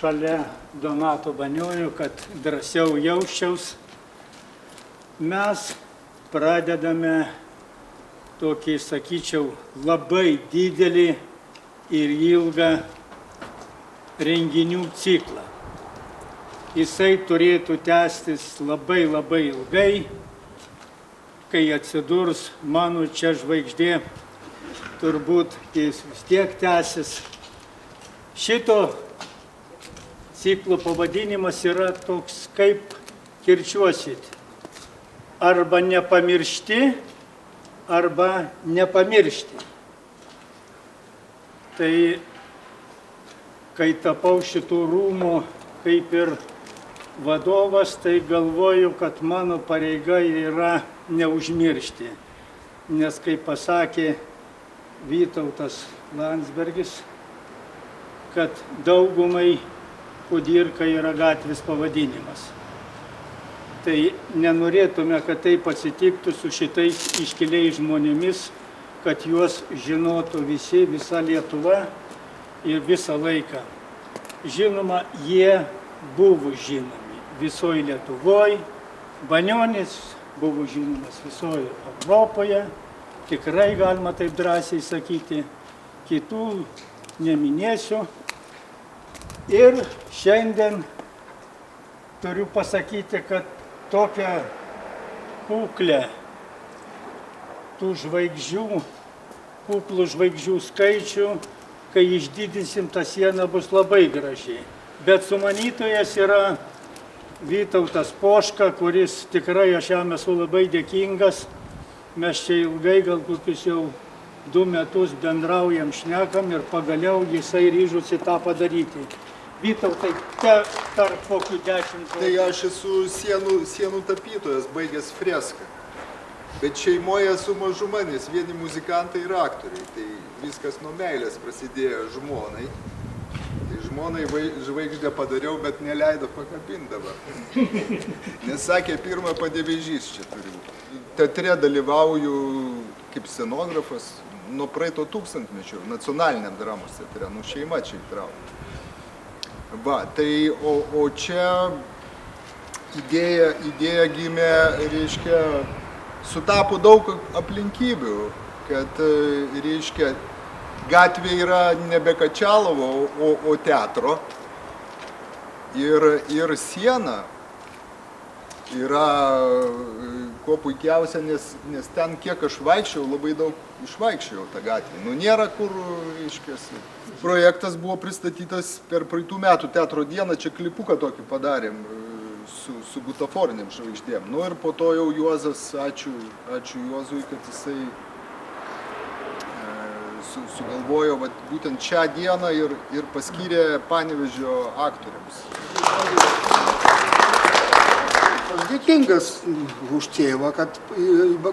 šalia Donato Banionio, kad drąsiau jausčiaus. Mes pradedame tokį, sakyčiau, labai didelį ir ilgą renginių ciklą. Jisai turėtų tęstis labai ilgai, kai atsidurs mano čia žvaigždė, turbūt jis vis tiek tęsis. Šito ciklo pavadinimas yra toks, kaip kirčiuosit. Arba nepamiršti, arba nepamiršti. Tai, kai tapau šitų rūmų kaip ir vadovas, tai galvoju, kad mano pareiga yra neužmiršti. Nes, kaip pasakė Vytautas Landsbergis, kad daugumai Kudirka yra gatvės pavadinimas. Tai nenorėtume, kad taip atsitiktų su šitais iškiliais žmonėmis, kad juos žinotų visi, visa Lietuva ir visą laiką. Žinoma, jie buvo žinomi visoje Lietuvoje, Banionis buvo žinomas visoje Europoje, tikrai galima taip drąsiai sakyti, kitų neminėsiu. Ir šiandien turiu pasakyti, kad tokią kuklę tų žvaigždžių, kuklų žvaigždžių skaičių, kai išdidinsim tą sieną, bus labai gražiai. Bet sumanytojas yra Vytautas Poška, kuris tikrai aš jam esu labai dėkingas. Mes čia ilgai, gal kokius jau 2 metus bendraujam, šnekam ir pagaliau jisai ryžosi tą padaryti. Vytautai, tarp kokių 10 žodžių. Tai aš esu sienų tapytojas, baigęs freską. Bet šeimoje esu mažuma, nes vieni muzikantai ir aktoriai. Tai viskas nuo meilės prasidėjo žmonai. Tai žmonai žvaigždę padariau, bet neleido pakabinti dabar. Nes sakė, pirmą padėvežys čia turiu. Teatre dalyvauju kaip scenografas nuo praeito tūkstantmečio, nacionaliniam dramos teatre, šeima čia įtraukta. Va, tai, o čia idėja gimė, reiškia, sutapo daug aplinkybių, kad, reiškia, gatvė yra nebe Kačalovo, o teatro ir siena yra kuo puikiausia, nes ten, kiek aš vaikščiau, labai daug išvaikščiau tą gatvę. Nėra kur, reiškia, projektas buvo pristatytas per praeitų metų teatro dieną, čia klipuką tokį padarėm su butaforiniam žvaigždėm. Ir po to jau Juozas, ačiū Juozui, kad jisai sugalvojo būtent šią dieną ir paskyrė Panevėžio aktoriams. Aš dėkingas už tėvą, kad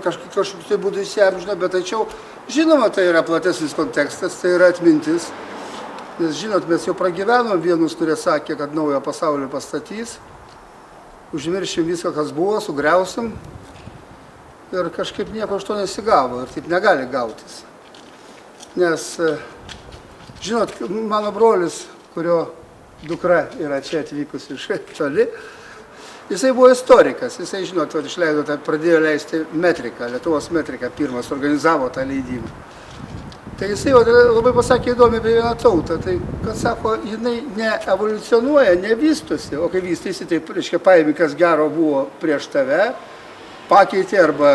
kažkokiu tai būdu įsiamžino, bet tačiau, žinoma, tai yra platesnis kontekstas, tai yra atmintis. Nes, žinot, mes jau pragyvenom vienus, kurie sakė, kad naują pasaulį pastatys, užmiršim viską, kas buvo, sugriausim ir kažkaip nieko iš to nesigavo ir taip negali gautis. Nes, žinot, mano brolis, kurio dukra yra čia atvykusi iš toli, jisai buvo istorikas, jisai, žinot, išleido, pradėjo leisti metriką, Lietuvos metriką, pirmas organizavo tą leidimą. Tai jisai labai pasakė įdomi apie vieną tautą, tai, kad sako, jinai neevoliucionuoja, nevystosi, o kai vystysi, tai, reiškia, paimi, kas gero buvo prieš tave, pakeitė arba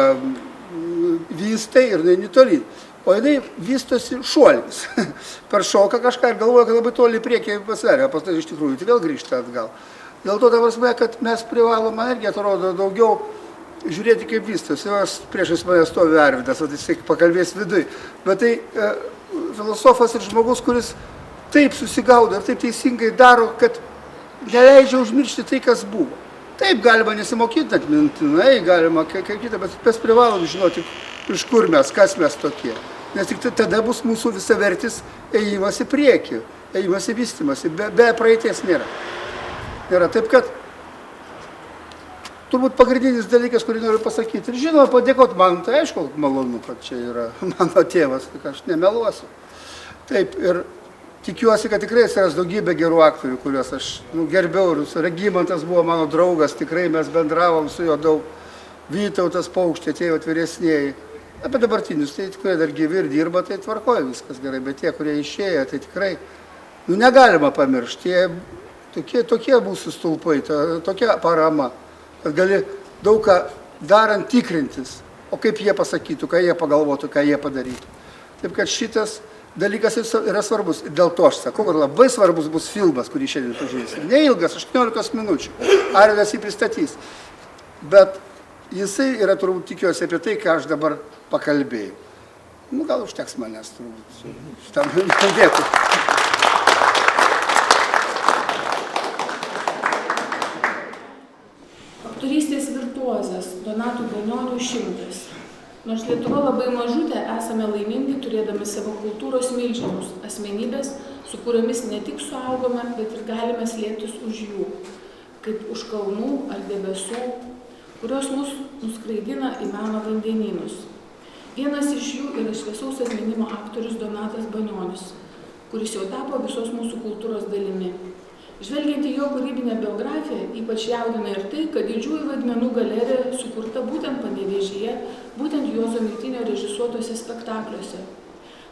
vystai ir neini tolyn. O jinai vystosi šuolis. Per šoką kažką ir galvoja, kad labai toli priekį pasidarė, o pas tai iš tikrųjų tai vėl grįžta atgal. Dėl to, kad mes privalom, man irgi atrodo, daugiau žiūrėti, kaip vystosi. Priešais mane stovi Arvydas, o jisai pakalbės viduj. Bet tai filosofas ir žmogus, kuris taip susigaudo ir taip teisingai daro, kad neleidžia užmiršti tai, kas buvo. Taip galima nesimokyti atmintinai, galima kaip kitą, bet mes privalom žinoti, iš kur mes, kas mes tokie. Nes tik tada bus mūsų visavertis ėjimas į priekį, ėjimas į vystymąsi, be praeities nėra. Taip kad turbūt pagrindinis dalykas, kurį noriu pasakyti. Ir žinoma, padėkoti man, tai aišku, malonu, kad čia yra mano tėvas, tik aš nemeluosiu. Taip, ir tikiuosi, kad tikrai atsiras daugybė gerų aktorių, kuriuos aš gerbiau. Regimantas buvo mano draugas, tikrai mes bendravom su juo daug. Vytautas Paukštė, tie vyresnieji. Apie dabartinius, tai tikrai dar gyvi ir dirba, tai tvarkoja viskas gerai, bet tie, kurie išėjo, tai tikrai negalima pamiršti. Tokie mūsų stulpai, tokia parama, kad gali daug ką darant tikrintis, o kaip jie pasakytų, ką jie pagalvotų, ką jie padarytų. Taip kad šitas dalykas yra svarbus. Dėl to aš sakau, kad labai svarbus bus filmas, kurį šiandien pažiūrėsim. Neilgas, 18 minučių. Arvydas jį pristatys. Bet jisai yra, turbūt, tikiuosi apie tai, ką aš dabar pakalbėjau. Gal užteks manęs, turbūt. Šitam dėkui. Aktorystės virtuozas Donato Banionio 100. Nors Lietuva labai mažutė, esame laimingi turėdami savo kultūros milžinus, asmenybės, su kuriomis ne tik suaugome, bet ir galime slėptis už jų, kaip už kalnų ar debesų, kurios mus nuskraidina į meno vandenynus. Vienas iš jų yra šviesaus atminimo aktorius Donatas Banionis, kuris jau tapo visos mūsų kultūros dalimi. Žvelgiant į jo kūrybinę biografiją, ypač jaudina ir tai, kad didžiųjų vaidmenų galerija sukurta būtent Panevėžyje, būtent Juozo Miltinio režisuotose spektakliuose.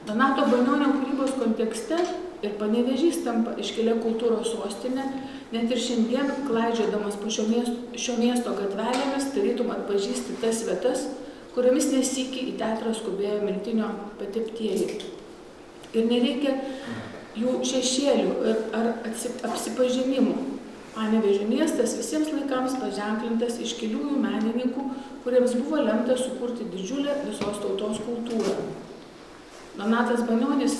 Donato Banionio kūrybos kontekste ir Panevėžys tampa iškilia kultūros sostinė, net ir šiandien, klaidžiodamas po šio miesto gatvelėmis, tarytum atpažįsti tas vietas, kuriomis nesykį į teatrą skubėjo Miltinio pateptieji. Ir nereikia jų šešėlių ar apsipažinimų. Panevėžio miestas visiems laikams paženklintas iškiliųjų menininkų, kuriems buvo lemta sukurti didžiulę visos tautos kultūrą. Donatas Banionis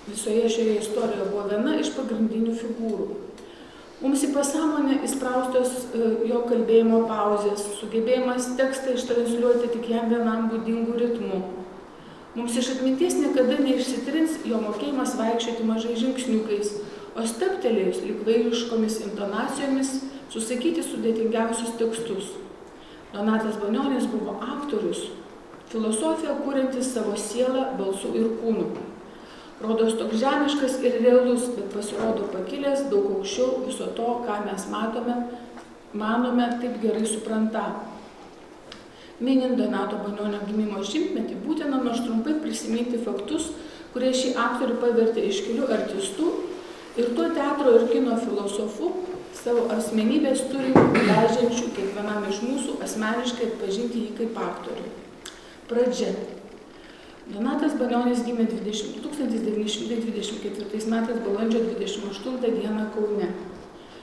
visoje šioje istorijoje buvo viena iš pagrindinių figūrų. Mums į pasąmonę įspraustos jo kalbėjimo pauzės, sugebėjimas tekstą ištransliuoti tik jam vienam būdingų ritmų. Mums iš atminties niekada neišsitrins jo mokėjimas vaikščioti mažai žingsniukais, o steptelėjus lyg vairiškomis intonacijomis susakyti sudėtingiausius tekstus. Donatas Banionis buvo aktorius, filosofiją kuriantis savo sielą, balsu ir kūnu. Rodos toks žemiškas ir realus, bet pasirodo pakilęs daug aukščiau viso to, ką mes manome, taip gerai supranta. Minint Donato Banionio gimimo 100-metį, būtina nors trumpai prisiminti faktus, kurie šį aktorių pavertė iškiliu artistu ir tuo teatro ir kino filosofu savo asmenybės turinį leidžiančių kiekvienam iš mūsų asmeniškai atpažinti jį kaip aktorių. Pradžia. Donatas Banionis gimė 1924 metais balandžio 28 dieną Kaune.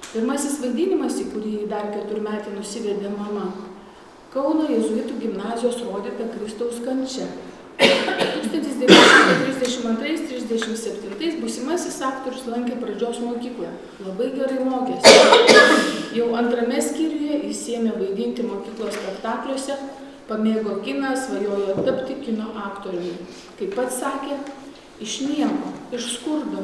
Pirmasis vaidinimas, į kurį dar 4-metį nusivedė mama, Kauno jėzuitų gimnazijos rodyta Kristaus kančia. 1932–1937 būsimasis aktorius lankė pradžios mokyklą. Labai gerai mokėsi. Jau antrame skyriuje jis ėmė vaidinti mokyklos spektakliuose, pamėgo kiną, svajojo tapti kino aktoriumi. Kaip pats sakė, iš nieko, iš skurdo,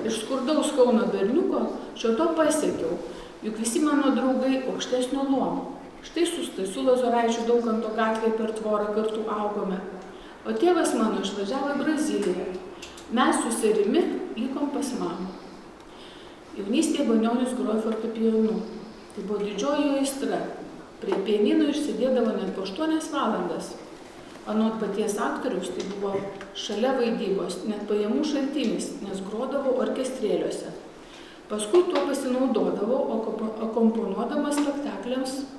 iš skurdaus Kauno berniuko, šio to pasiekiau, juk visi mano draugai aukštesnio luomo. Štai su Stasiu Lozoraičiu Daukanto gatvėje per tvorą kartu augome. O tėvas mano išvažiavo į Braziliją. Mes su serimi likom pas mamą. Jaunystėje Banionis grojo fortepijonu. Tai buvo didžioji aistra. Prie pianino išsėdėdavo net po 8 valandas. Anot paties aktoriaus tai buvo šalia vaidybos, net pajamų šaltinis, nes grodavo orkestrėliuose. Paskui tuo pasinaudodavo, akomponuodamas spektakliams.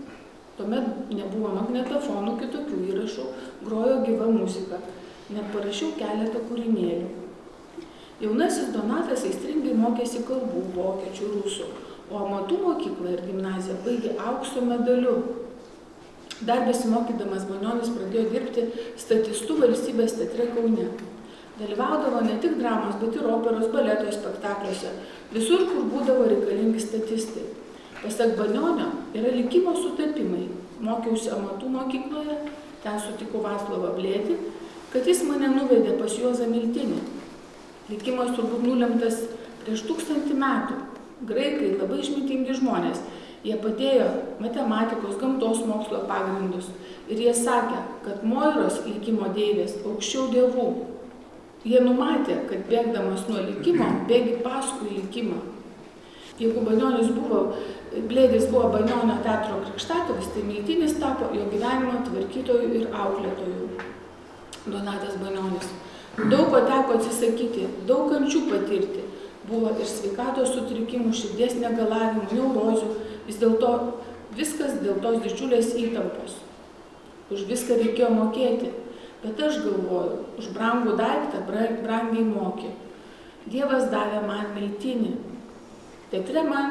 Tuomet nebuvo magnetofonų, kitokių įrašų, grojo gyva muzika. Net parašiau keletą kūrinėlių. Jaunasis Donatas aistringai mokėsi kalbų, vokiečių, rusų, o amatų mokyklą ir gimnaziją baigė aukso medaliu. Dar besimokydamas Banionis pradėjo dirbti statistu Valstybės teatre Kaune. Dalyvaudavo ne tik dramos, bet ir operos, baleto spektakliuose, visur, kur būdavo reikalingi statistai. Pasak Banionio, yra likimo sutapimai. Mokiausi amatų mokykloje, ten sutikau Vaclovą Blėdį, kad jis mane nuvedė pas Juozą Miltinį. Likimas turbūt nulemtas prieš 1000 metų. Graikai labai išmintingi žmonės. Jie padėjo matematikos, gamtos mokslo pagrindus. Ir jie sakė, kad Moiros likimo deivės aukščiau dievų. Jie numatė, kad bėgdamas nuo likimo, bėgi paskui likimą. Jeigu Blėdis buvo Banionio teatro krikštatėvis, tai Miltinis tapo jo gyvenimo tvarkytoju ir auklėtoju. Donatas Banionis. Daug ko teko atsisakyti, daug kančių patirti. Buvo ir sveikatos sutrikimų, širdies negalavimų, neurozių. Vis dėlto viskas dėl tos didžiulės įtampos. Už viską reikėjo mokėti. Bet aš galvoju, už brangų daiktą brangiai moki. Dievas davė man Miltinį. Teatre man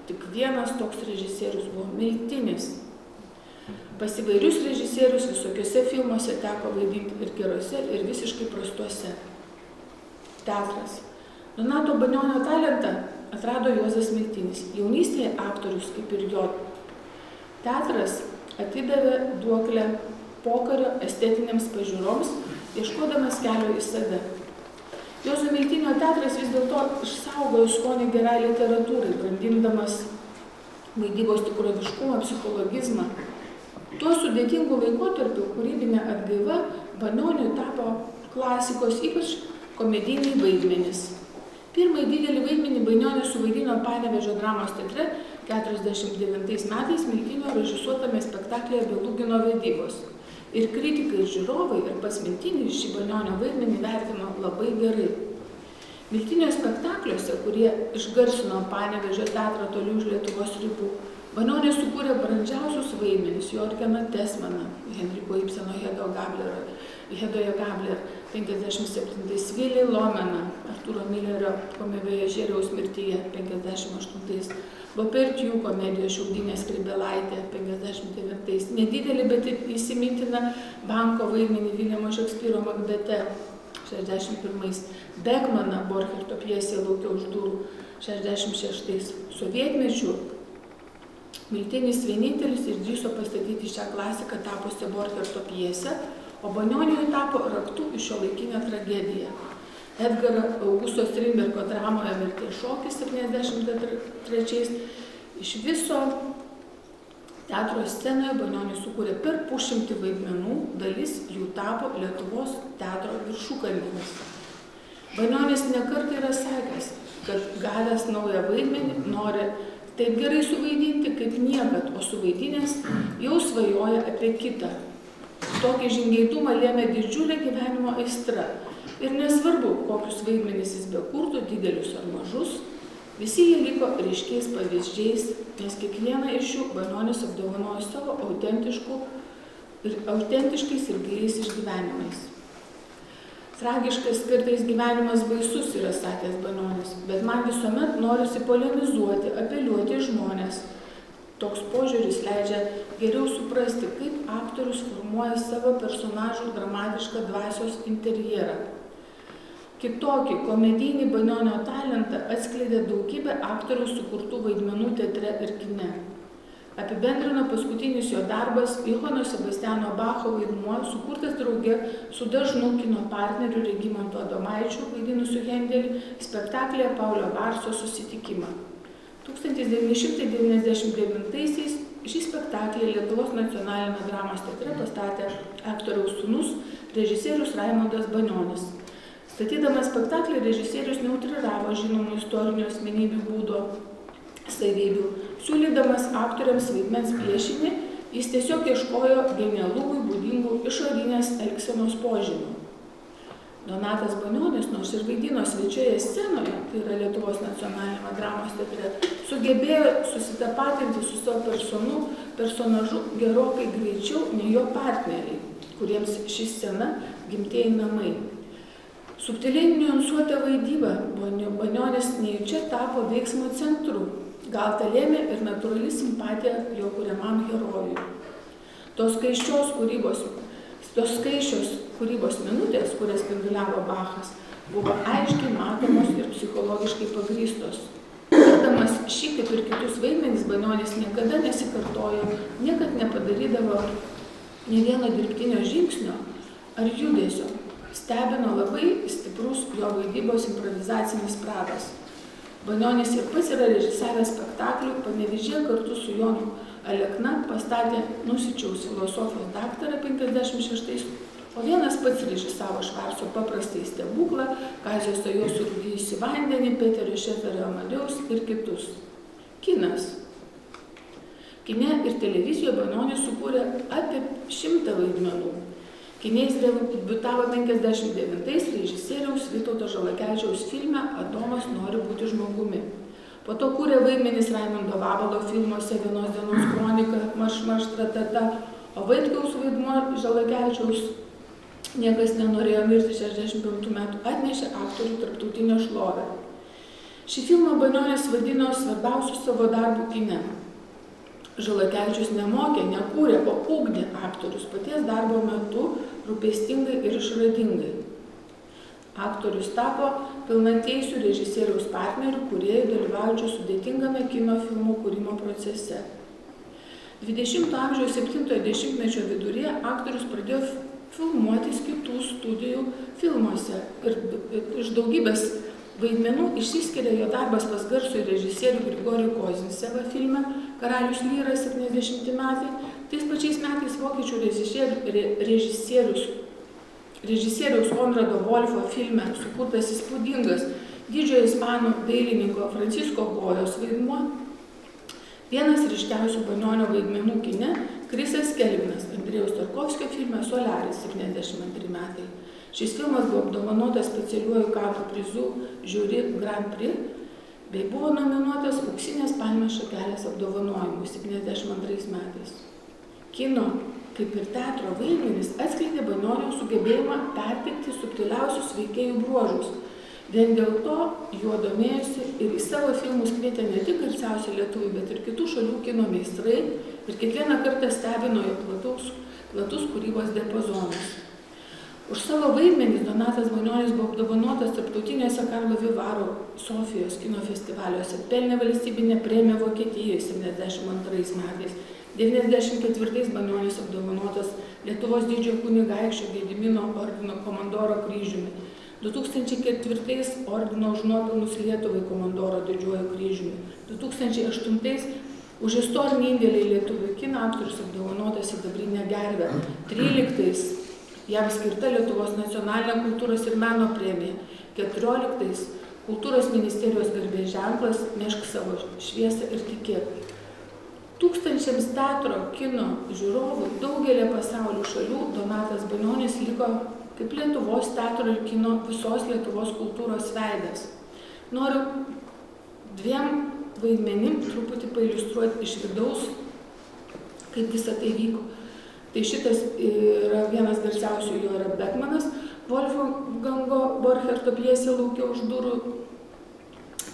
tik vienas toks režisierius buvo Miltinis. Pas įvairius režisierius visokiuose filmuose teko vaidinti ir geruose, ir visiškai prastuose. Teatras. Donato Banionio talentą atrado Juozas Miltinis, jaunystėje aktorius kaip ir jo. Teatras atidavė duoklę pokario estetinėms pažiūroms, ieškodamas kelio į save. Juozo Miltinio teatras vis dėlto išsaugojo skonį gerai literatūrai, brandindamas vaidybos tikroviškumą, psichologizmą. Tuo sudėtingu laikotarpiu kūrybinė atgaiva Banioniui tapo klasikos, ypač komediniai vaidmenys. Pirmąjį didelį vaidmenį Banionis suvaidino Panevėžio dramos teatre 49 metais Miltinio režisuotame spektaklyje Belugino vedybos. Ir kritikai, ir žiūrovai, ir pats Miltinis šį Banionio vaidmenį vertino labai gerai. Miltinio spektakliuose, kurie išgarsino Panevėžio teatrą toli už Lietuvos ribų, Banionis sukūrė brandžiausius vaidmenis Jorgeną Tesmaną, Henriko Ibseno Hedoje Gabler, 57-ais Vilį Lomeną, Artūro Milerio Komivežėriaus mirtyje, 58-ais, Bopertijų komedija Šiaudinė Skrybėlaitė, 59-ais, nedidelį, bet įsimintiną banko vaidmenį Viljamo Šekspyro Makbete, 61-ais, Bekmaną Borcherto pjesė Lauke už durų, 66-ais, sovietmečių Miltinis vienintelis ir drįso pastatyti šią klasiką tapusią Borcherto pjesę, o Banioniui tapo raktu į šiuolaikinę tragediją. Edgaro Augusto Strindbergo dramoje Mirties šokis 73-ais. Iš viso teatro scenoje Banionis sukūrė per 100 vaidmenų, dalis jų tapo Lietuvos teatro viršukalnėmis. Banionis nekartą yra sakęs, kad gavęs naują vaidmenį nori taip gerai suvaidinti kaip niekad, o suvaidinęs jau svajoja apie kitą. Tokį žingeidumą lėmė didžiulė gyvenimo aistra. Ir nesvarbu, kokius vaidmenis jis bekurtų, didelius ar mažus, visi jie liko ryškiais pavyzdžiais, nes kiekvieną iš jų Banionis apdovanojo savo autentiškais ir giliais išgyvenimais. Tragiškas kartais gyvenimas baisus, yra sakęs Banionis, bet man visuomet norisi polemizuoti, apeliuoti žmonės. Toks požiūris leidžia geriau suprasti, kaip aktorius formuoja savo personažų dramatišką dvasios interjerą. Kitokį komedinį Banionio talentą atskleidė daugybė aktoriaus sukurtų vaidmenų teatre ir kine. Apibendrino paskutinis jo darbas Johano Sebastiano Bacho vaidmuo, sukurtas drauge su dažnu kino partneriu Regimantu Adomaičiu, vaidinusiu Hendelį, spektaklyje Paulio Barso Susitikimą. 1999-aisiais šį spektaklį Lietuvos nacionalinio dramos teatre pastatė aktoriaus sūnus, režisierius Raimondas Banionis. Statydamas spektaklį, režisierius neutriravo žinomų istorinių asmenybių būdo savybių. Siūlydamas aktoriams vaidmens piešinį, jis tiesiog ieškojo genialumui būdingų išorinės elgsenos požymių. Donatas Banionis, nors ir vaidino svečioje scenoje, tai yra Lietuvos nacionalinio dramos teatre, sugebėjo susitapatinti su savo personažu gerokai greičiau nei jo partneriai, kuriems ši scena gimtieji namai. Subtiliai niuansuota vaidyba Banionis nejučia tapo veiksmo centru. Gal tai lėmė ir natūrali simpatija jo kuriamam herojui. Tos skaisčios kūrybos minutės, kurias spinduliavo Bachas, buvo aiškiai matomos ir psichologiškai pagrįstos. Kurdamas šį kaip ir kitus vaidmenis, Banionis niekada nesikartojo, niekad nepadarydavo nė vieno dirbtinio žingsnio ar judesio. Stebino labai stiprus jo vaidybos improvizacinis pradas. Banionis ir pats yra režisavęs spektaklių, Panevėžyje kartu su Jonu Alekna pastatė Nusičiaus filosofijos daktarą 56 O vienas pats režisavo Švarco Paprastąjį stebuklą, Kazio Sajos Surūdijusį vandenį, Peterio Šeferio Amadeus ir kitus. Kinas. Kine ir televizijoje Banionis sukūrė apie 100 vaidmenų. Kine jis debiutavo 59-ais režisieriaus Vytauto Žalakevičiaus filme Adomas nori būti žmogumi. Po to kūrė vaidmenis Raimundo Vabalo filmuose Vienos dienos kronika, Marš tratata, o Vaitkaus vaidmuo Žalakevičiaus Niekas nenorėjo mirti 65 metų atnešė aktorių tarptautinę šlovę. Šį filmą Banionis vadino svarbiausiu savo darbų kine. Žalakevičius nemokė, nekūrė, o ugdė aktorius paties darbo metu rūpestingai ir išradingai. Aktorius tapo pilnateisiu režisieriaus partneriu, kūrėjų dalyvaujančių sudėtingame kino filmų kūrimo procese. 20-ojo amžiaus 70-ojo dešimtmečio viduryje aktorius pradėjo filmuotis kitų studijų filmuose ir iš daugybės vaidmenų išsiskiria jo darbas pas garsųjį režisierių Grigorijų Kozinsevą filme Karalius Lyras 70 metai. Tais pačiais metais vokiečių režisieriaus Konrado Wolfo filme sukurtas įspūdingas didžiojo ispanų dailininko Francisco Goyos vaidmuo. Vienas ryškiausių Banionio vaidmenų kine Krisas Kelvinas Andrėjaus Tarkovskio filme Solaris 72 metai. Šis filmas buvo apdovanotas specialiuoju Kanų prizu Žiuri Grand Prix bei buvo nominuotas Auksinės palmės šakelės apdovanojimui 72 metais. Kino, kaip ir teatro vaidmenys, atskleidė Banionio sugebėjimą perteikti subtiliausius veikėjų bruožus. Vien dėl to juo domėjosi ir į savo filmus kvietė ne tik garsiausi lietuviai, bet ir kitų šalių kino meistrai ir kiekvieną kartą stebino jo platus kūrybos diapazonas. Už savo vaidmenis Donatas Banionis buvo apdovanotas tarptautiniuose Karlo Vivaro Sofijos kino festivaliuose, pelnė valstybinę premiją Vokietijoje 72 metais. 94 Banionis apdovanotas Lietuvos didžiojo kunigaikščio Gedimino ordino komandoro kryžiumi. 2004 ordino už nuopelnus Lietuvai komandoro didžiuoju kryžiumi. 2008 už istorinį indėlį į lietuvių kiną aktorius apdovanotas sidabrinę gervę. 13 jam skirta Lietuvos nacionalinė kultūros ir meno premija. 14 kultūros ministerijos garbės ženklas Nešk savo šviesą ir tikėk. Tūkstančiams teatro, kino žiūrovų daugelį pasaulio šalių Donatas Banionis liko kaip Lietuvos teatro ir kino visos Lietuvos kultūros veidas. Noriu 2 vaidmenim truputį pailiustruoti iš vidaus, kaip visą tai vyko. Tai šitas yra vienas garsiausių, jo yra Bekmanas, Wolfgango Borcherto pjesė Lauke už durų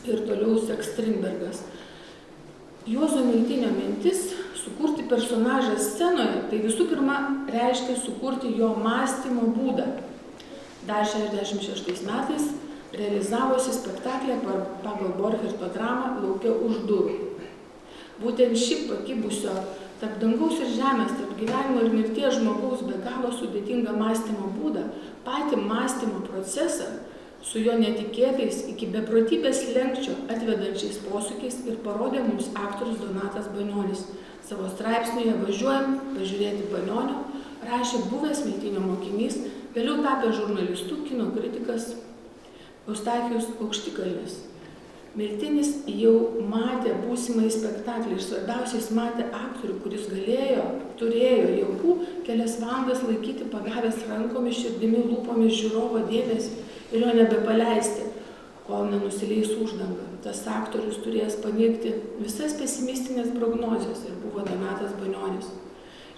ir toliau seks Strindbergas. Juozo Miltinio mintis sukurti personažą scenoje, tai visų pirma reiškia sukurti jo mąstymo būdą. Dar 66 metais realizavosi spektaklė pagal Borcherto dramą Lauke už durų. Būtent ši pakibusio tarp dangaus ir žemės, tarp gyvenimo ir mirties žmogaus be galo sudėtingą mąstymo būdą, patį mąstymo procesą, su jo netikėtais iki beprotybės lenkčio atvedančiais posūkiais ir parodė mums aktorius Donatas Banionis. Savo straipsnėje Važiuojam pažiūrėti Banionio rašė buvęs Miltinio mokinys, vėliau tapęs žurnalistu, kino kritikas Eustachijus Aukštikalnis. Miltinis jau matė būsimąjį spektaklį ir svarbiausiai jis matė aktorių, kuris turėjo jėgų kelias valandas laikyti pagavęs rankomis, širdimi, lūpomis žiūrovo dėmesį ir jo nebepaleisti, kol nenusileis uždanga. Tas aktorius turės paneigti visas pesimistinės prognozes ir buvo Donatas Banionis.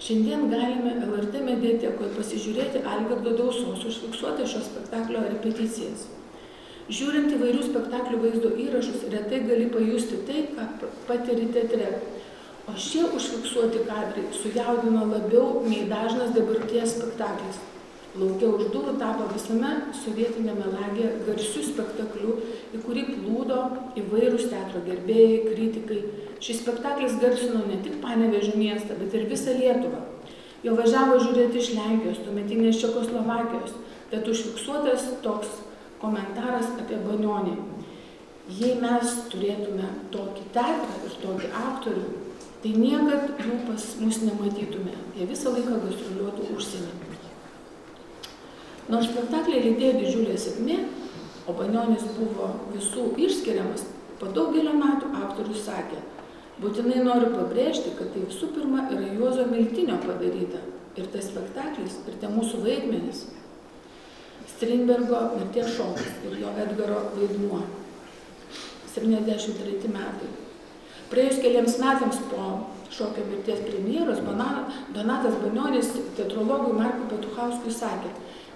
Šiandien galime LRT mediatekoje pasižiūrėti Algirdo Dausos užfiksuotą šio spektaklio repeticijas. Žiūrint įvairių spektaklių vaizdo įrašus, retai gali pajusti tai, ką patiri teatre. O šie užfiksuoti kadrai sujaudino labiau nei dažnas dabarties spektaklis. Lauke už durų tapo visame sovietinėme lagėje garsių spektaklių, į kurį plūdo įvairūs teatro gerbėjai, kritikai. Šis spektaklis garsino ne tik Panevėžio miestą, bet ir visą Lietuvą. Jo važiavo žiūrėti iš Lenkijos, tuometinės Čekoslovakijos, tad užfiksuotas toks komentaras apie Banionį. Jei mes turėtume tokį teatrą ir tokį aktorių, tai niekad jų pas mus nematytume. Jie visą laiką gastroliuotų užsienį. Nors spektaklį lydėjo didžiulė sėkmė, o Banionis buvo visų išskiriamas, po daugelio metų aktorius sakė: būtinai noriu pabrėžti, kad tai visų pirma yra Juozo Miltinio padaryta. Ir tas spektaklis, ir tie mūsų vaidmenys. Strindbergo Mirties šokis ir jo Edgaro vaidmuo. 73 metai. Praėjus keliems metams po šokio Mirties premjeros, Donatas Banionis teatrologui Markui Petuchauskui sakė: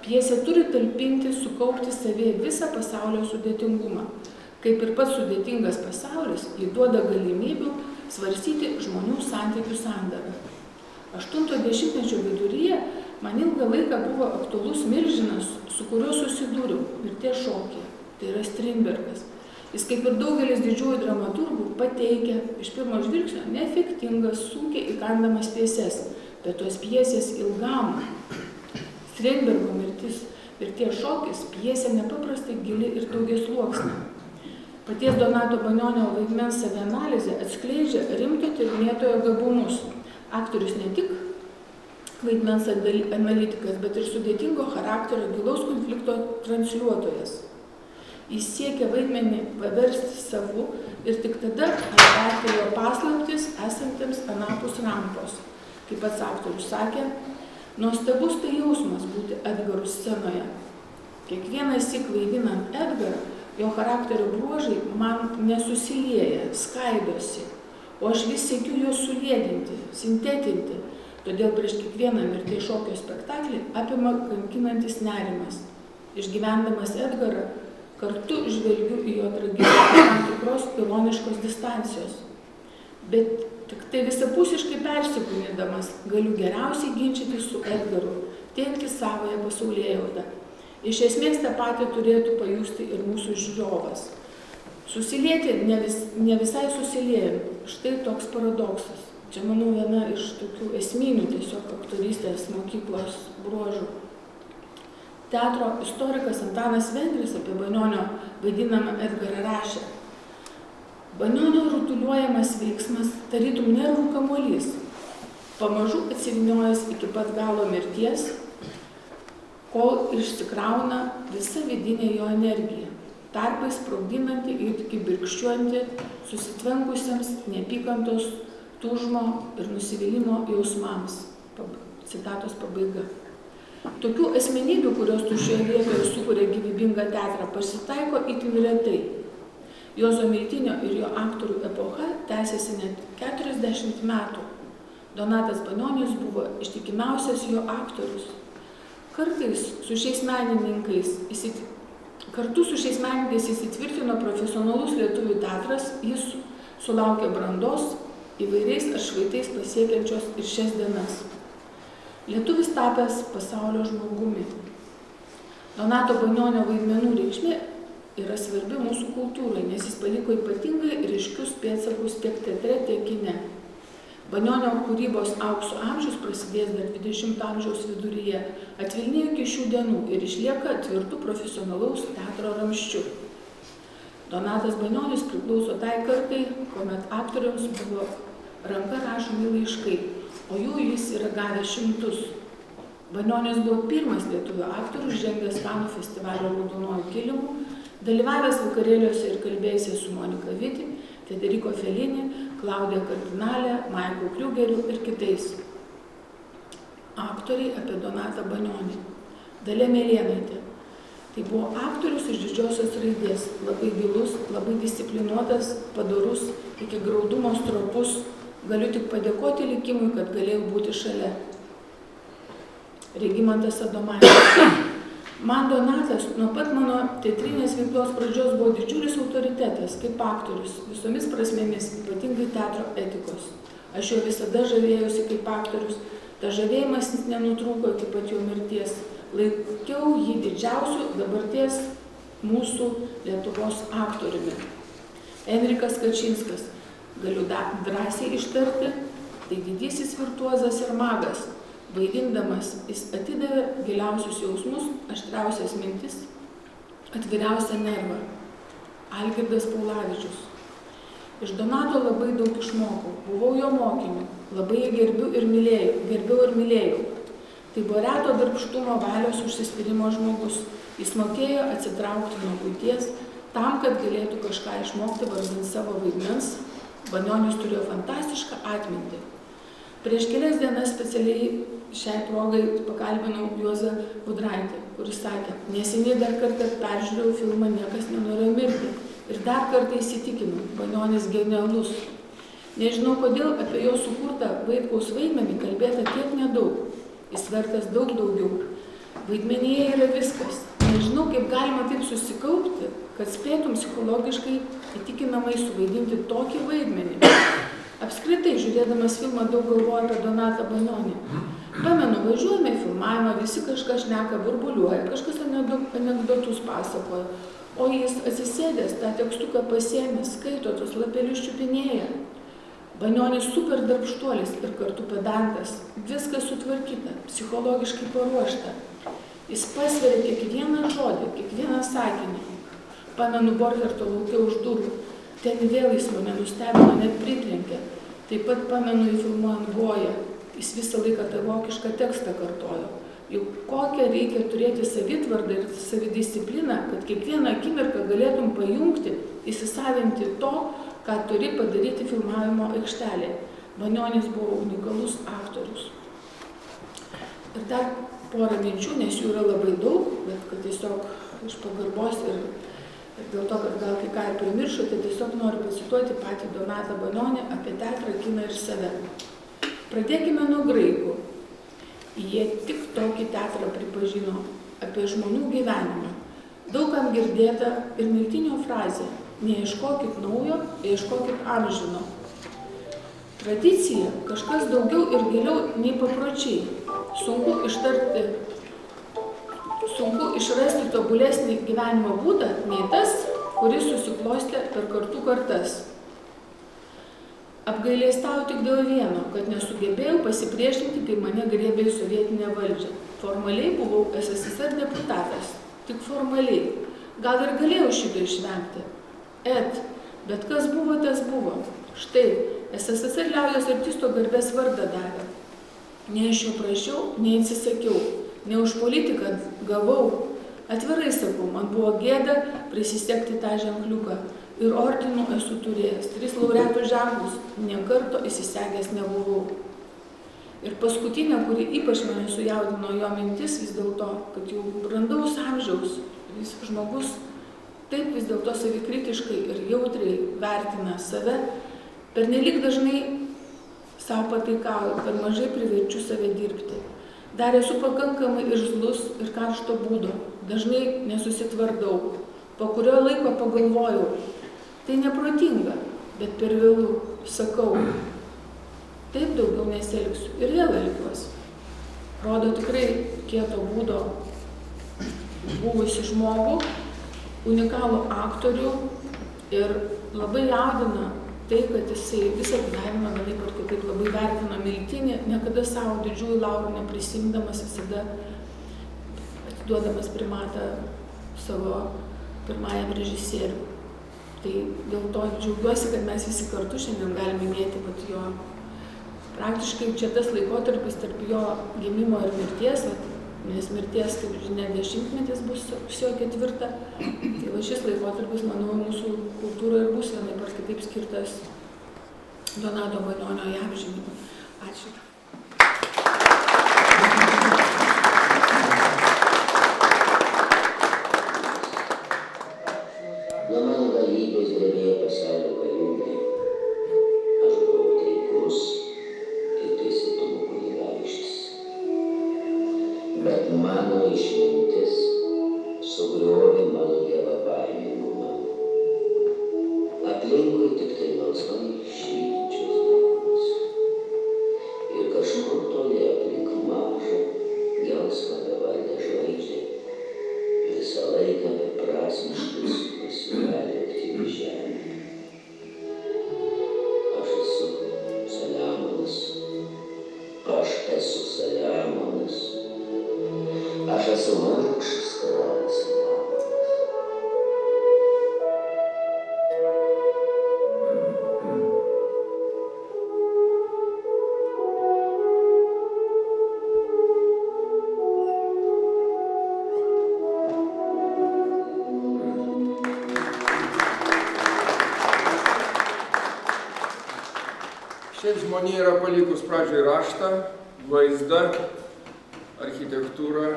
pjesė turi talpinti, sukaupti savyje visą pasaulio sudėtingumą. Kaip ir pats sudėtingas pasaulis, jį duoda galimybių svarstyti žmonių santykių sandarą. 80-mečio viduryje man ilgą laiką buvo aktualus milžinas, su kuriuo susidūriau – Mirties šokį. Tai yra Strindbergas. Jis, kaip ir daugelis didžiųjų dramaturgų, pateikia iš pirmo žvilgsnio neefektingas, sunkiai įkandamas pjeses, bet tos pjesės ilgam. Strindbergo Mirties šokis pjesė nepaprastai gili ir daugiasluoksnė. Paties Donato Banionio vaidmens savianalizė atskleidžia rimto tyrinėtojo gabumus. Aktorius ne tik vaidmens analitikas, bet ir sudėtingo charakterio gilaus konflikto transliuotojas. Jis siekia vaidmenį paversti savu ir tik tada atverti jo paslaptis esantiems anapus rampos. Kaip pats aktorius sakė, nuostabus tai jausmas būti Edgaru scenoje. Kiekvienas syk vaidinant Edgarą, jo charakterio bruožai man nesusilieja, skaidosi, o aš vis siekiu juos suliedinti, sintetinti. Todėl prieš kiekvieną Mirties šokio spektaklį apima kankinantis nerimas. Išgyvendamas Edgarą, kartu žvelgiu į jo tragediją tam tikros ironiškos distancijos. Bet tik tai visapusiškai persikūnydamas galiu geriausiai ginčytis su Edgaru, teikti savąją pasaulėjautą. Iš esmės tą patį turėtų pajusti ir mūsų žiūrovas. Susilieti ne visai susiliejam. Štai toks paradoksas. Čia, manau, viena iš tokių esminių tiesiog aktorystės mokyklos bruožų. Teatro istorikas Antanas Vengris apie Banionio vaidinamą Edgarą rašė: Banionio rutuliuojamas veiksmas tarytum nervų kamuolys, pamažu atsiviniojęs iki pat galo mirties, kol išsikrauna visa vidinė jo energija, tarpais sprogdinanti ir kibirkščiuojanti susitvenkusiems neapykantos, tūžmo ir nusivylimo jausmams. Citatos pabaiga. Tokių asmenybių, kurios tuščioje vietoje sukuria gyvybingą teatrą, pasitaiko itin retai. Juozo Miltinio ir jo aktorių epocha tęsiasi net 40 metų. Donatas Banionis buvo ištikimiausias jo aktorius. Kartu su šiais menininkais įsitvirtino profesionalus lietuvių teatras, jis sulaukė brandos, įvairiais atšvaitais pasiekiančios ir šias dienas. Lietuvis tapęs pasaulio žmogumi. Donato Banionio vaidmenų reikšmė yra svarbi mūsų kultūrai, nes jis paliko ypatingai ryškius pėdsakus tiek teatre, tiek kine. Banionio kūrybos aukso amžius prasidės dar 20 amžiaus viduryje, atvilnėjo iki šių dienų ir išlieka tvirtų profesionalaus teatro ramsčiu. Donatas Banionis priklauso tai kartai, kuomet aktoriams buvo ranka rašomi laiškai, o jų jis yra gavęs šimtus. Banionis buvo pirmas lietuvių aktorius, žengęs Kanų festivalio raudonuoju kilimu, dalyvavęs vakarėliuose ir kalbėjęs su Monika Vitti, Federico Fellini, Klaudija Kardinalė, Maiklu Kriugeriu ir kitais. Aktoriai apie Donatą Banionį. Dalia Mėlėnaitė. Tai buvo aktorius iš didžiosios raidės, labai gilus, labai disciplinuotas, padorus, iki graudumo stropus. Galiu tik padėkoti likimui, kad galėjau būti šalia. Regimantas Adomaitis. Man Donatas nuo pat mano teatrinės veiklos pradžios buvo didžiulis autoritetas, kaip aktorius, visomis prasmėmis, ypatingai teatro etikos. Aš jo visada žavėjausi kaip aktorius, ta žavėjimas nenutrūko iki pat jo mirties. Laikiau jį didžiausiu dabarties mūsų Lietuvos aktoriumi. Enrikas Kačinskas, galiu drąsiai ištarti, tai didysis virtuozas ir magas. Vaidindamas, jis atidavė giliausius jausmus, aštriausias mintis, atviriausią nervą. Algirdas Paulavičius. Iš Donato labai daug išmokau, buvau jo mokiniu, labai jį gerbiau ir mylėjau. Tai buvo reto darbštumo, valios užsispyrimo žmogus. Jis mokėjo atsitraukti nuo buities tam, kad galėtų kažką išmokti vardan savo vaidmens. Banionis turėjo fantastišką atmintį. Prieš kelias dienas specialiai šiai progai pakalbinau Juozą Budraitį, kuris sakė, neseniai dar kartą peržiūrėjau filmą Niekas nenorėjo mirti ir dar kartą įsitikinau, Banionis genialus. Nežinau, kodėl apie jo sukurtą Vaitkaus vaidmenį kalbėta tiek nedaug. Jis vertas daug daugiau. Vaidmenyje yra viskas. Nežinau, kaip galima taip susikaupti, kad spėtum psichologiškai įtikinamai suvaidinti tokį vaidmenį. Apskritai, žiūrėdamas filmą, daug galvoju apie Donatą Banionį. Pamenu, važiuojame į filmavimą, visi kažką šneka, burbuliuoja, kažkas anekdotus pasakoja, o jis atsisėdęs tą tekstuką pasiėmęs, skaito, tos lapelius čiupinėja. Banionis super darbštuolis ir kartu pedantas, viskas sutvarkyta, psichologiškai paruošta. Jis pasveria kiekvieną žodį, kiekvieną sakinį. Pamenu Borcherto lauke už durų. Ten vėl jis mane nustebino, net pritrenkė. Taip pat pamenu jį filmuojant Goją. Jis visą laiką tą vokišką tekstą kartojo. Juk kokią reikia turėti savitvardą ir savidiscipliną, kad kiekvieną akimirką galėtum pajungti, įsisavinti to, ką turi padaryti filmavimo aikštelėje. Banionis buvo unikalus aktorius. Ir dar porą minčių, nes jų yra labai daug, bet kad tiesiog iš pagarbos ir dėl to, kad gal kai ką ir primiršote, tiesiog noriu pacituoti patį Donatą Banionį apie teatrą, kiną ir save. Pradėkime nuo graikų. Jie tik tokį teatrą pripažino, apie žmonių gyvenimą. Daugam girdėta ir miltinio frazė: neieškokit naujo, ieškokit amžino. Tradicija kažkas daugiau ir giliau nei papročiai. Sunku išrasti tobulesnį gyvenimo būdą nei tas, kuris susiklostė per kartų kartas. Apgailėstauju tik dėl vieno, kad nesugebėjau pasipriešinti, kai mane griebė į sovietinę valdžią. Formaliai buvau SSSR deputatas, tik formaliai. Gal ir galėjau šitą išvengti. Bet kas buvo, tas buvo. Štai, SSSR liaudies artisto garbės vardą davė. Nei aš jo prašiau, nei atsisakiau. Ne už politiką gavau. Atvirai sakau, man buvo gėda prisisegti tą ženkliuką. Ir ordinų esu turėjęs, 3 laureatų ženklus, nė karto įsisegęs nebuvau. Ir paskutinė, kuri ypač mane sujaudino jo mintis vis dėlto, kad jau brandaus amžiaus žmogus taip vis dėlto savikritiškai ir jautriai vertina save, pernelyg dažnai savo pataikauju, per mažai priverčiu save dirbti. Dar esu pakankamai irzlus ir karšto būdo, dažnai nesusitvardau, po kurio laiko pagalvojau, tai neprotinga, bet per vėlų sakau, taip daugiau nesielgsiu ir vėl elgiuosi. Rodo tikrai kieto būdo buvusi žmogų, unikalų aktorių ir labai jaudina tai, kad jisai visą gyvenimą vienaip ar kitaip labai vertino miltinį, niekada savo didžiųjų laurų neprisimdamas, visada atiduodamas primatą savo pirmajam režisieriui. Tai dėl to džiaugiuosi, kad mes visi kartu šiandien galime minėti jo. Praktiškai čia tas laikotarpis tarp jo gimimo ir mirties, nes mirties, kaip žinia, 10-metis bus rugsėjo 4. Tai šis laikotarpis, manau, mūsų kultūroje ir bus vienaip ar kitaip skirtas Donato Banionio įamžinimui. Ačiū. Nuo mano galybės drebėjo pasaulio galiūnė. Aš buvau taikus ir teisėtumo kunigaikštis. Bet mano išmintis sugriovė mano dievabaimingumą. Aplinkui tik tai melsvai švytinčios dienos. Ir kažkur toli aplink mažą, gelsvą bevardę žvaigždę visą laiką beprasmiškai pasivalė aktyvi žemė. Aš esu Saliamonas. Aš esu vargšas karalius Saliamonas. Šiaip žmonija yra palikus pradžioj raštą, vaizdą, architektūrą,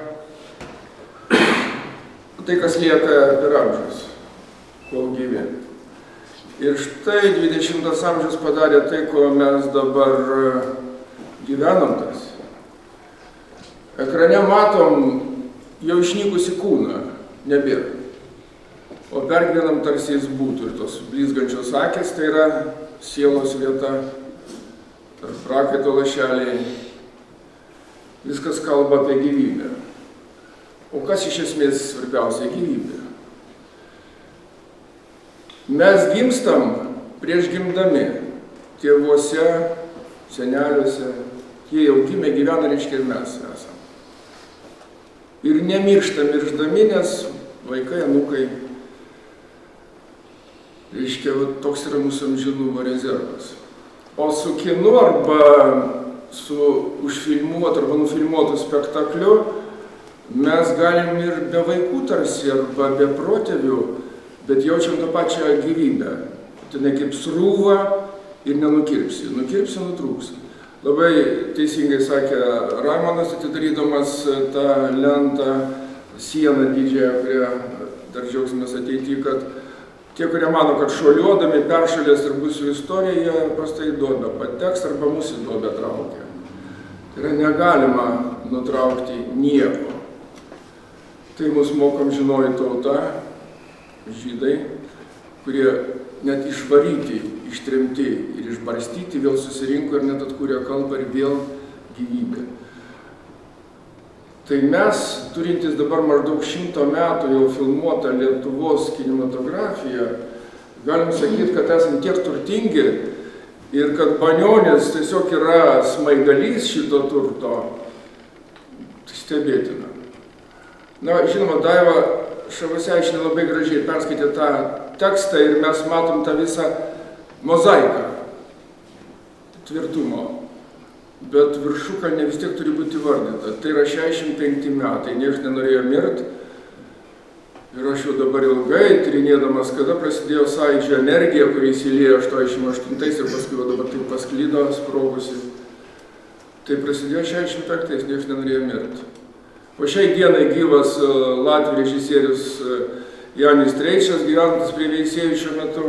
tai kas lieka per amžius, kol gyvi. Ir štai 20 amžius padarė tai, ko mes dabar gyvenam tas. Ekrane matom jau išnykusi kūną, nebėra. O pergyvenam tarsi jis būtų. Ir tos blizgančios akis tai yra sielos vieta, prakaito lašeliai. Viskas kalba apie gyvybę. O kas iš esmės svarbiausia gyvybė? Mes gimstam prieš gimdami tėvuose, seneliuose, jie jau gimė, gyvena, reiškia ir mes esam. Ir nemiršta mirždami, nes vaikai, anūkai, reiškia, toks yra mūsų amžinumo rezervas. O su kinu arba su užfilmuotu arba nufilmuotu spektakliu mes galim ir be vaikų tarsi arba be protėvių, bet jaučiam tą pačią gyvybę. Tai ne kaip srūva ir nenukirpsi. Nukirpsi, nutrūks. Labai teisingai sakė Raimonas, atidarydamas tą lentą, sieną didžiąją, kurią dar džiaugsimės ateityje, kad tie, kurie mano, kad šuoliuodami peršalės ir bus jų istorija, jie prastai duobę pateks arba mūsų duobę traukia. Tai yra negalima nutraukti nieko. Tai mus mokom žinoji tauta, žydai, kurie net išvaryti, ištremti ir išbarstyti, vėl susirinko ir net atkūrė kalbą ir vėl gyvybę. Tai mes, turintys dabar maždaug 100 metų jau filmuotą Lietuvos kinematografiją, galim sakyti, kad esame tiek turtingi ir kad Banionis tiesiog yra smaigalys šito turto. Stebėtina. Na, žinoma, Daiva Šavaseišinė labai gražiai perskaitė tą tekstą ir mes matom tą visą mozaiką tvirtumo. Bet viršukalnė vis tiek turi būti įvardyta. Tai yra 65 metai, niekas nenorėjo mirti. Ir aš jau dabar ilgai tyrinėdamas, kada prasidėjo Sąjūdžio energija, kuri įsiliejo 88 ir paskui dabar taip pasklydo, sprogusi. Tai prasidėjo 65, niekas nenorėjo mirti. Po šiai dienai gyvas latvių režisierius Janis Streičas, gyvenantis prie Veisiejų šiuo metu,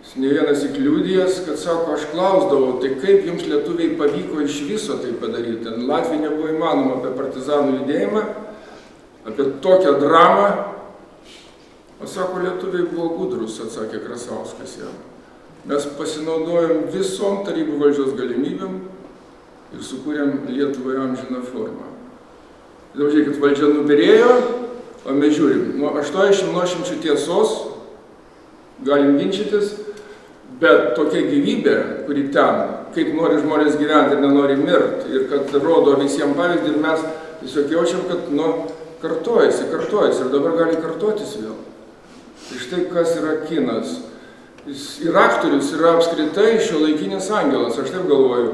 jis ne vienas įkliudijęs, kad sako, aš klausdavau, tai kaip jums lietuviai pavyko iš viso tai padaryti. Latvijai nebuvo įmanoma apie partizanų judėjimą, apie tokią dramą. O sako, lietuviai buvo gudrus, atsakė Krasauskas jam. Mes pasinaudojom visom tarybų valdžios galimybėm ir sukūrėm Lietuvoje amžiną formą. Dabar žiūrėkit, valdžia nubirėjo, o mes žiūrim, nuo 80 nuošimčių tiesos galim ginčytis, bet tokia gyvybė, kuri ten, kaip nori žmonės gyventi ir nenori mirti, ir kad rodo visiems pavyzdį, ir mes tiesiog jaučiam, kad kartojasi, ir dabar gali kartotis vėl. Tai štai kas yra kinas. Ir aktorius yra apskritai šiuolaikinis angelas, aš taip galvoju.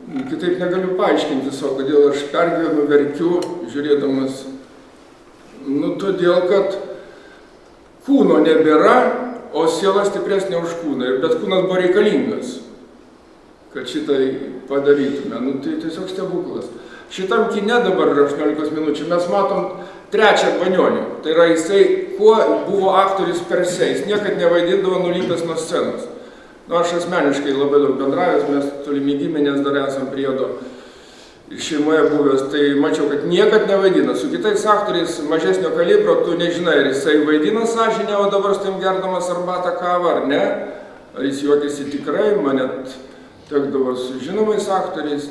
Kitaip negaliu paaiškinti savo, kodėl aš pergyvenu, verkiu, žiūrėdamas. Todėl, kad kūno nebėra, o siela stipresnė už kūną. Bet kūnas buvo reikalingas, kad šitai padarytume. Tai tiesiog stebuklas. Šitam kine dabar 18 minučių mes matom trečią Banionį. Tai yra jisai, kuo buvo aktorius per se. Jis niekad nevaidindavo nulypęs nuo scenos. Aš asmeniškai labai daug bendravęs, mes tolimi giminės dar esam priedo šeimoje buvęs, tai mačiau, kad niekad nevaidina. Su kitais aktoriais mažesnio kalibro tu nežinai, ar jisai vaidina sąžinę, o dabar su tim gerdamas arbatą kavą, ar ne. Ar jis juokiasi tikrai, man net tekdavo su žinomais aktoriais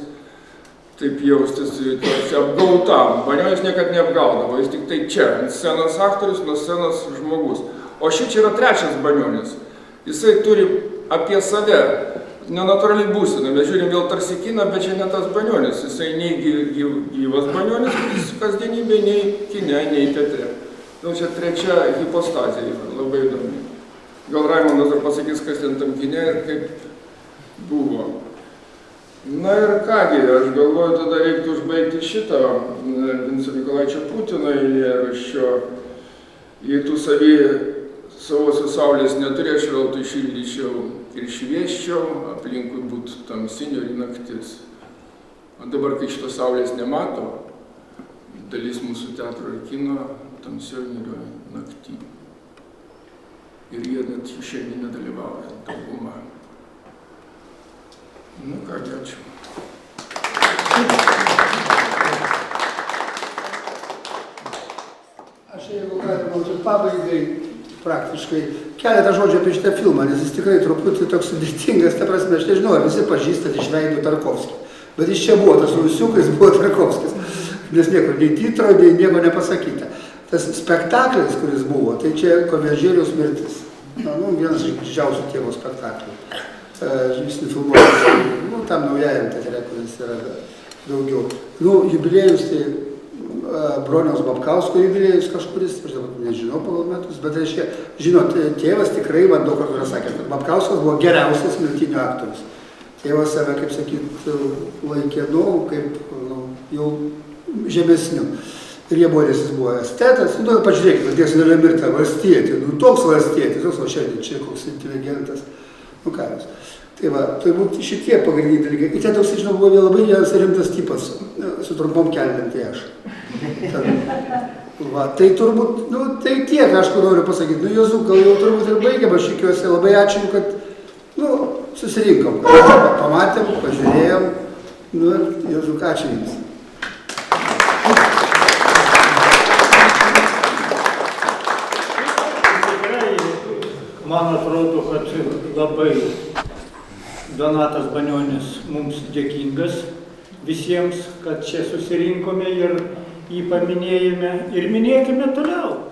taip jaustis apgautam. Banionis niekad neapgaudavo, jis tik tai čia, ant scenos aktorius, nuo scenos žmogus. O šį čia yra trečias Banionis. Jisai turi apie save nenatūraliai būsina. Mes žiūrim vėl tarsi kiną, bet čia ne tas Banionis. Jisai nei gyvas Banionis, kuris kasdienybė, nei kine, nei teatre. Čia trečia hipostazija yra, labai įdomi. Gal Raimondas dar pasakys, kas ten tam kine ir kaip buvo. Na ir kągi, aš galvoju, tada reiktų užbaigti šitą Vinco Mykolaičio Putino eilėraščio. Jei tu savosios saulės neturėčiau, tai šildyčiau ir šviesčiau, aplinkui būtų tamsi niūri naktis. O dabar, kai šitos saulės nemato, dalis mūsų teatro ir kino tamsioj niūrioj naktį. Ir jie net šiandien nedalyvauja, dauguma. Nu ką, ačiū. Aš jeigu galima, čia pabaigai praktiškai keletą žodžių apie šitą filmą, nes jis tikrai truputį toks sudėtingas, ta prasme, aš nežinau, ar visi pažįstat iš veido Tarkovskį. Bet jis čia buvo, tas Rusiukas buvo Tarkovskis, nes niekur nei titro, nei nieko nepasakyta. Tas spektaklis, kuris buvo, tai čia Kovežėliaus mirtis. Vienas iš didžiausių tėvo spektaklių. Jis nufilmuotas, tam naujajam teatre, kuris yra daugiau. Jubiliejus tai Broniaus Babkausko jubiliejus kažkuris, aš dabar nežinau pagal metus, bet reiškia, žinot, tėvas tikrai man daug kartų yra sakęs, kad Babkauskas buvo geriausias miltinio aktorius. Tėvas save, kaip sakyt, laikė, kaip jau žemesniu. Ir jie buvo, nes jis buvo estetas, pažiūrėkite, tiesiog Nelė Mirta, valstietė, toks valstietis, o šiandien čia koks inteligentas, ką jūs. Tai va, tai būtų šitie pagrindiniai dalykai. Ir ten toks, žinau, buvo labai rimtas tipas, su trumpom kelnėm, tai aš. Va, tai turbūt, tai tiek, aš noriu pasakyti, Jozu, gal jau turbūt ir baigiam, aš tikiuosi, labai ačiū, kad, susirinkom, pamatėm, pažiūrėjom, ir Jozu, ačiū jums. Man atrodo, kad labai Donatas Banionis mums dėkingas visiems, kad čia susirinkome ir jį paminėjome ir minėkime toliau.